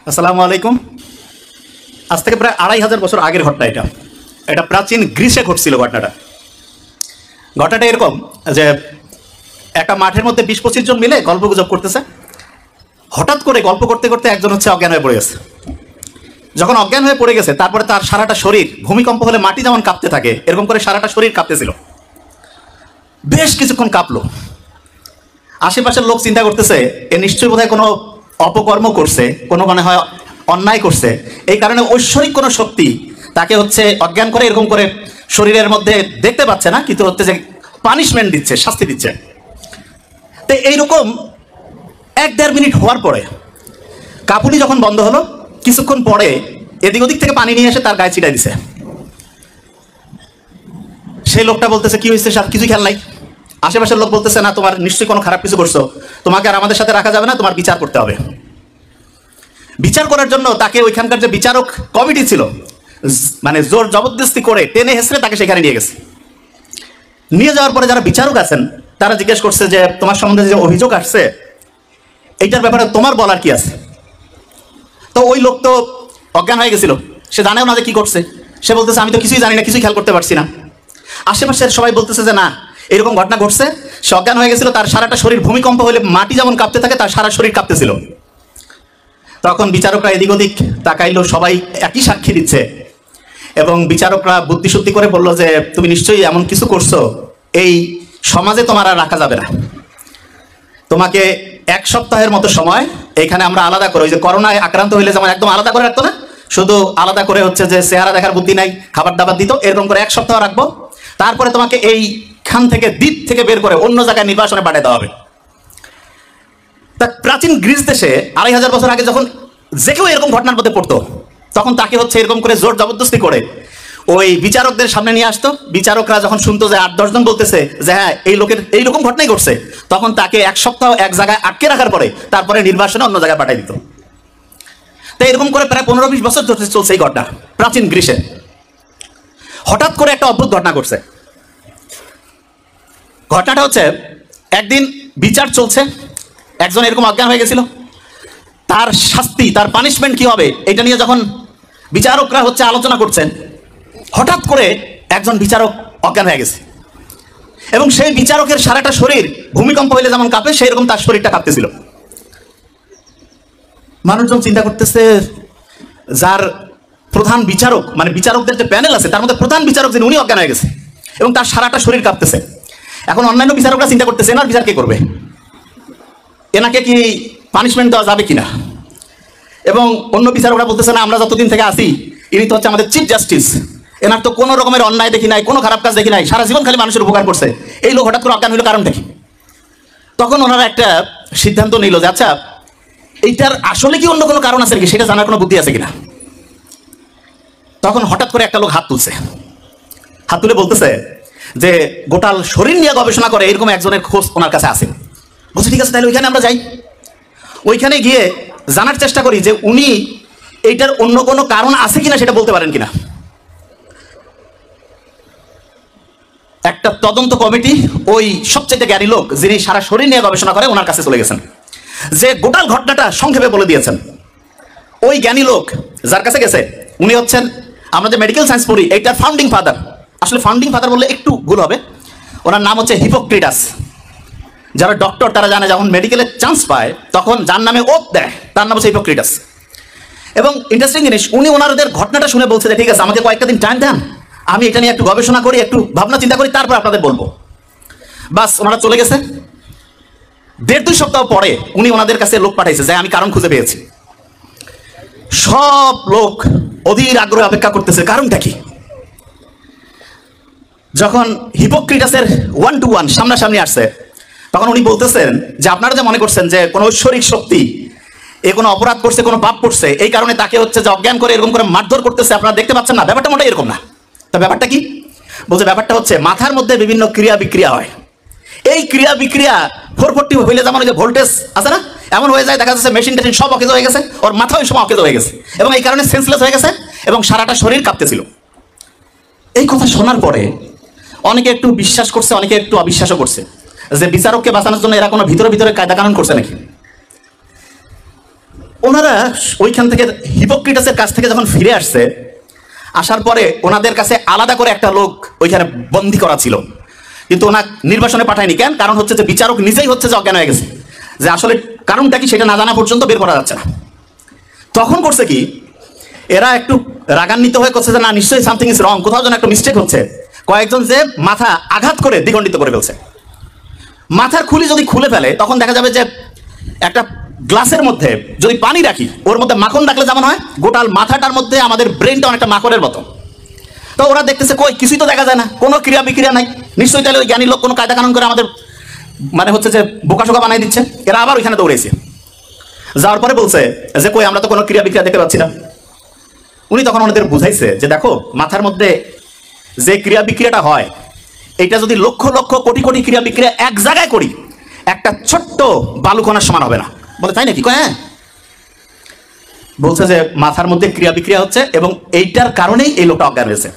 আসসালামু আলাইকুম। আজ থেকে প্রায় ২৫০০ বছর আগের ঘটনা এটা। এটা প্রাচীন গ্রিসে ঘটছিল ঘটনাটা এরকম যে একটা মাঠের মধ্যে ২০-২৫ জন মিলে গল্পগুজব করতেছে। হঠাৎ করে গল্প করতে করতে একজন অজ্ঞান হয়ে পড়ে গেছে। যখন অজ্ঞান হয়ে পড়ে গেছে তারপরে তার সারাটা শরীর ভূমিকম্প হলে মাটি যেমন কাঁপতে থাকে এরকম করে সারাটা শরীর কাঁপতেছিল। বেশ কিছুক্ষণ কাঁপলো। আশেপাশের লোক চিন্তা করতেছে এ নিশ্চয়ই বোধহয় কোনো অপকর্ম করছে, কোনো মনে হয় অন্যায় করছে, এই কারণে ঐশ্বরিক কোনো শক্তি তাকে অজ্ঞান করে এরকম করে শরীরের মধ্যে দেখতে পাচ্ছে না, কিন্তু যে পানিশমেন্ট দিচ্ছে, শাস্তি দিচ্ছে। তো এইরকম ১-১.৫ মিনিট হওয়ার পরে কাঁপুনি যখন বন্ধ হলো, কিছুক্ষণ পরে এদিক ওদিক থেকে পানি নিয়ে এসে তার গায়ে ছিটাই দিছে। সেই লোকটা বলতেছে কি হয়েছে স্যার? কিছুই খেয়াল নাই। আশেপাশের লোক বলতেছে না, তোমার নিশ্চয়ই কোনো খারাপ কিছু করছো, তোমাকে আর আমাদের সাথে রাখা যাবে না, তোমার বিচার করতে হবে। বিচার করার জন্য তাকে ওইখানকার যে বিচারক কমিটি ছিল, মানে জোর জবরদস্তি করে টেনে হেসড়ে তাকে সেখানে নিয়ে গেছে। নিয়ে যাওয়ার পরে যারা বিচারক আছেন তারা জিজ্ঞেস করছে যে তোমার সম্বন্ধে যে অভিযোগ আসছে এইটার ব্যাপারে তোমার বলার কি আছে? তো ওই লোক তো অজ্ঞান হয়ে গেছিল, সে জানেও না যে কি করছে। সে বলতেছে আমি তো কিছুই জানি না, কিছুই খেয়াল করতে পারছি না। আশেপাশের সবাই বলতেছে যে না, এরকম ঘটনা ঘটছে, সে অজ্ঞান হয়ে গেছিল, তার সারাটা শরীর ভূমিকম্প হলে মাটি যেমন কাঁপতে থাকে তার সারা শরীর কাঁপতেছিল। তখন বিচারকরা এদিক ওদিক তাকাইলো, সবাই একই সাক্ষী দিচ্ছে এবং বিচারকরা বুদ্ধিশুদ্ধি করে বললো যে তুমি নিশ্চয়ই এমন কিছু করছো, এই সমাজে তোমার আর রাখা যাবে না, তোমাকে ১ সপ্তাহের মতো সময় এখানে আমরা আলাদা করে, ওই যে করোনায় আক্রান্ত হইলে যেমন একদম আলাদা করে রাখতো না, শুধু আলাদা করে যে চেহারা দেখার বুদ্ধি নাই, খাবার দাবার দিত, এরকম করে ১ সপ্তাহ রাখবো, তারপরে তোমাকে এইখান থেকে দ্বীপ থেকে বের করে অন্য জায়গায় নির্বাসনে পাঠিয়ে দেওয়া হবে। তা প্রাচীন গ্রিস দেশে ২৫০০ বছর আগে যখন যে কেউ এরকম ঘটনার মধ্যে পড়তো তখন তাকে এরকম করে জোর জবরদস্তি করে ওই বিচারকদের সামনে নিয়ে আসতো। বিচারকরা যখন শুনতো যে ৮-১০ জন বলতেছে যে হ্যাঁ এই লোকের এইরকম ঘটনাই ঘটছে, তখন তাকে ১ সপ্তাহ এক জায়গায় আটকে রাখার পরে তারপরে নির্বাসনে অন্য জায়গায় পাঠিয়ে দিত। তো এরকম করে প্রায় ১৫-২০ বছর চলছে এই ঘটনা প্রাচীন গ্রিসে। হঠাৎ করে একটা অদ্ভুত ঘটনা ঘটছে। ঘটনাটা একদিন বিচার চলছে, একজন এরকম অজ্ঞান হয়ে গেছিল, তার শাস্তি, তার পানিশমেন্ট কি হবে এটা নিয়ে যখন বিচারকরা আলোচনা করছেন, হঠাৎ করে একজন বিচারক অজ্ঞান হয়ে গেছে এবং সেই বিচারকের সারাটা শরীর ভূমিকম্প হইলে যেমন কাঁপে সেই রকম তার শরীরটা কাঁপতেছিল। মানুষজন চিন্তা করতেছে যার প্রধান বিচারক, মানে বিচারকদের যে প্যানেল আছে তার মধ্যে প্রধান বিচারক যিনি, উনি অজ্ঞান হয়ে গেছে এবং তার সারাটা শরীর কাঁপতেছে। এখন অন্যান্য বিচারকরা চিন্তা করতেছে এনার বিচার কে করবে, এনাকে কি পানিশমেন্ট দেওয়া যাবে কিনা। এবং অন্য বিচারকরা বলতেছে না, আমরা যতদিন থেকে আসি ইনি তো আমাদের চিফ জাস্টিস, এনার তো কোনো রকমের অন্যায় দেখি নাই, কোনো খারাপ কাজ দেখি নাই, সারা জীবন খালি মানুষের উপকার করছে, এই লোক হঠাৎ করে অজ্ঞান হইল কারণটা কি? তখন ওনারা একটা সিদ্ধান্ত নিল যে আচ্ছা এইটার আসলে কি অন্য কোনো কারণ আছে নাকি, সেটা জানার কোনো বুদ্ধি আছে কিনা। তখন হঠাৎ করে একটা লোক হাত তুলে বলতেছে যে গোটাল শরীর নিয়ে গবেষণা করে এরকম একজনের খোঁজ ওনার কাছে আছে। বলছে ঠিক আছে, তাহলে ওইখানে আমরা যাই, ওইখানে গিয়ে জানার চেষ্টা করি যে উনি এইটার অন্য কোনো কারণ আছে কিনা সেটা বলতে পারেন কিনা। একটা তদন্ত কমিটি ওই সবচেয়ে জ্ঞানী লোক যিনি সারা শরীর নিয়ে গবেষণা করে ওনার কাছে চলে গেছেন, যে গোটাল ঘটনাটা সংক্ষেপে বলে দিয়েছেন। ওই জ্ঞানী লোক যার কাছে গেছে উনি আমরা যে মেডিকেল সায়েন্স পড়ি এইটার ফাউন্ডিং ফাদার, আসলে ফাউন্ডিং ফাদার বললে একটু ভুল হবে, ওনার নাম হিপোক্রেটাস। যারা ডক্টর তারা জানে যখন মেডিকেলে চান্স পায় তখন যার নামে ওত দেয় তার নাম হিপোক্রেটাস। এবং ইন্টারেস্টিং জিনিস, উনি ওনাদের ঘটনাটা শুনে বলছে যে ঠিক আছে আমাকে কয়েকটা দিন টাইম দেন, আমি এটা নিয়ে একটু গবেষণা করি, একটু ভাবনা চিন্তা করি, তারপর আপনাদের বলবো। বাস ওনারা চলে গেছে। ১.৫-২ সপ্তাহ পরে উনি ওনাদের কাছে লোক পাঠাইছে যে আমি কারণ খুঁজে পেয়েছি। সব লোক অধীর আগ্রহে অপেক্ষা করতেছে কারণটা কি। যখন হিপোক্রেটাসের 1-to-1 সামনাসামনি আসছে তখন উনি বলতেছেন যে আপনারা যে মনে করছেন যে কোনো ঐশ্বরিক শক্তি এ কোনো অপরাধ করছে, কোনো পাপ করছে, এই কারণে তাকে যে অজ্ঞান করে এরকম করে মারধর করতেছে, আপনারা দেখতে পাচ্ছেন না, ব্যাপারটা মোটেই এরকম না। তা ব্যাপারটা কি? বলছে ব্যাপারটা মাথার মধ্যে বিভিন্ন ক্রিয়া বিক্রিয়া হয়, এই ক্রিয়া বিক্রিয়া 440 হইলে যেমন ওই যে ভোল্টেজ আছে না, এমন হয়ে যায়, দেখা যাচ্ছে মেশিন টেশিন সব অকেজ হয়ে গেছে, ওর মাথা ওই সময় অকেজ হয়ে গেছে এবং এই কারণে সেন্সলেস হয়ে গেছে এবং সারাটা শরীর কাঁপতেছিল। এই কথা শোনার পরে অনেকে একটু বিশ্বাস করছে, অনেকে একটু অবিশ্বাসও করছে যে বিচারককে বাঁচানোর জন্য এরা কোনো ভিতরে কায়দা কানুন করছে নাকি। ওনারা ওইখান থেকে হিপোক্রেটাসের কাছ থেকে যখন ফিরে আসছে, আসার পরে ওনাদের কাছে আলাদা করে একটা লোক ওইখানে বন্দি করা ছিল, কিন্তু ওনা নির্বাসনে পাঠায়নি। কেন? কারণ হচ্ছে যে বিচারক নিজেই হচ্ছে যে অজ্ঞান হয়ে গেছে, যে আসলে কারণটা কি সেটা না জানা পর্যন্ত বের করা যাচ্ছে না। তখন করছে কি, এরা একটু রাগান্বিত হয়ে করছে যে না, নিশ্চয়ই সামথিং ইজ রং, কোথাও যেন একটা মিস্টেক হচ্ছে। কয়েকজন যে মাথা আঘাত করে দ্বিখণ্ডিত করে ফেলছে। মাথার খুলি যদি খুলে ফেলে, তখন দেখা যাবে যে একটা গ্লাসের মধ্যে যদি পানি রাখি, ওর মধ্যে মাখন রাখলে যেমন হয়, গোটাল মাথাটার মধ্যে আমাদের ব্রেনটা অনেকটা মাখনের মতো। তো ওরা দেখতেছে কই কিছুই তো দেখা যায় না, কোনো ক্রিয়া বিক্রিয়া নাই, নিশ্চয়ই তাহলে ওই জ্ঞানী লোক কোনো কায়দা কানুন করে আমাদের মানে হচ্ছে যে বোকাশোকা বানাই দিচ্ছে। এরা আবার ওইখানে দৌড়েছে, যাওয়ার পরে বলছে যে কই আমরা তো কোনো ক্রিয়া বিক্রিয়া দেখতে পাচ্ছি না। উনি তখন ওনাদের বুঝাইছে যে দেখো, মাথার মধ্যে যে ক্রিয়া বিক্রিয়াটা হয়, এটা যদি লক্ষ লক্ষ কোটি কোটি ক্রিয়া বিক্রিয়া এক জায়গায় করি, একটা ছোট্ট বালুকণার সমান হবে না। বলে তাই নাকি? কয় হ্যাঁ। বলছে যে মাথার মধ্যে ক্রিয়া বিক্রিয়া হচ্ছে এবং এইটার কারণেই এই লোকটা অজ্ঞান হয়েছে।